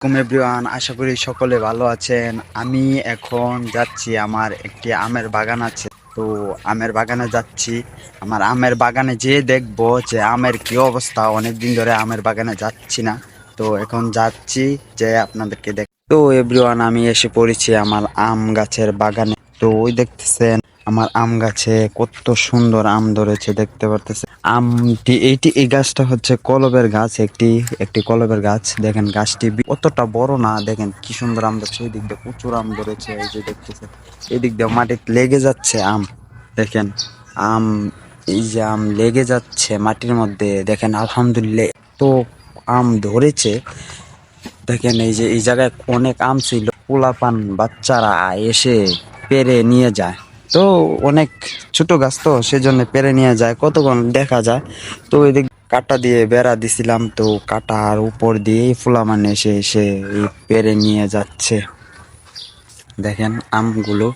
Everyone, আশা করি সকলে ভালো আছেন। আমি এখন যাচ্ছি, আমার একটি আমের বাগান আছে, তো আমের বাগানে যাচ্ছি। আমার আমের বাগানে যেয়ে দেখবো যে আমের কি অবস্থা। অনেকদিন ধরে আমের বাগানে যাচ্ছি না, তো এখন যাচ্ছি যে আপনাদেরকে দেখ। তো এভরিওয়ান, আমি এসে পড়েছি আমার আম গাছের বাগানে। তো ওই দেখতেছেন আমার আম গাছে কত সুন্দর আম ধরেছে, দেখতে পারতেছে। এই গাছটা হচ্ছে কলবের গাছ, একটি একটি কলবের গাছ। দেখেন গাছটি অতটা বড় না, দেখেন কি সুন্দর আম ধরেছে। এই দিক দিয়ে প্রচুর আম ধরেছে, এই যে দেখতেছে। এই দিক দিয়ে মাটিতে লেগে যাচ্ছে আম, দেখেন আম, এই যে আম লেগে যাচ্ছে মাটির মধ্যে। দেখেন আলহামদুলিল্লাহ তো আম ধরেছে। দেখেন এই যে এই জায়গায় অনেক আম ছিল, পোলাপান বাচ্চারা এসে পেরে নিয়ে যায়। তো অনেক ছোট গাছ, তো সেজন্য পেরে নিয়ে যায়, কতক্ষণ দেখা যায়। তো এদিক কাটা দিয়ে বেড়া দিছিলাম, তো কাটার উপর দিয়ে ফুলামান এসে এসে এই পেরে নিয়ে যাচ্ছে। দেখেন আমগুলো,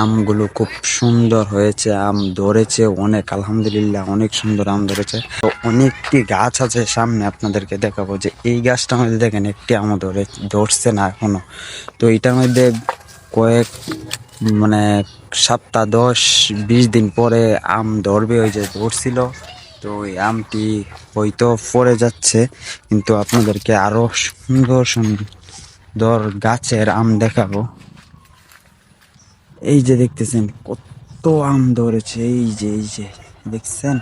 আমগুলো খুব সুন্দর হয়েছে, আম ধরেছে অনেক, আলহামদুলিল্লাহ অনেক সুন্দর আম ধরেছে। তো অনেকটি গাছ আছে সামনে, আপনাদেরকে দেখাবো যে এই গাছটার মধ্যে দেখেন একটি আম ধরছে না এখনো। তো এটার মধ্যে কয়েক মানে সপ্তাহ 10-20 দিন পরে আম ধরবে, ওই যে ধরছিল। তো ওই আমটি হয়তো পড়ে যাচ্ছে, কিন্তু আপনাদেরকে আরো সুন্দর সুন্দর গাছের আম দেখাবো। এই যে দেখতেছেন কত আম ধরেছে, এই যে দেখছেন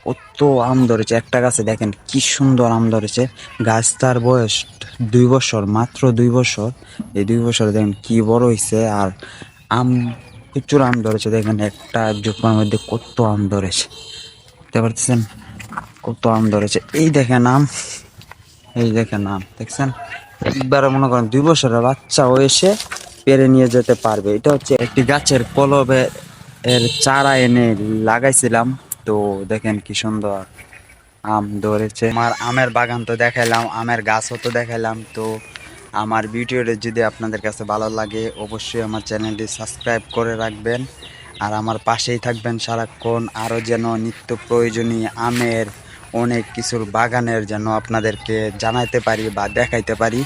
কত আম ধরেছে একটা গাছে। দেখেন কি সুন্দর আম ধরেছে। গাছটার বয়স 2 বছর, মাত্র 2 বছর। এই 2 বছরে দেখেন কি বড় হয়েছে। আর আম, প্রচুর আম ধরেছে। দেখেন একটা জোপার মধ্যে কত আম ধরেছে, দেখতে পারতেছেন কত আম ধরেছে। এই দেখেন আম, এই দেখেন আম দেখছেন। একবারে মনে করেন 2 বছরের বাচ্চাও এসে পেরে নিয়ে যেতে পারবে। এটা হচ্ছে একটি গাছের কলবে এর চারা এনে লাগাইছিলাম। তো দেখেন কি সুন্দর আম ধরেছে। আমার আমের বাগান তো দেখাইলাম, আমের গাছও তো দেখাইলাম। তো আমার ভিডিওটা যদি আপনাদের কাছে ভালো লাগে, অবশ্যই আমার চ্যানেলটি সাবস্ক্রাইব করে রাখবেন, আর আমার পাশেই থাকবেন সারাক্ষণ। আরও যেন নিত্য প্রয়োজনীয় আমের অনেক কিছুর বাগানের যেন আপনাদেরকে জানাইতে পারি বা দেখাইতে পারি।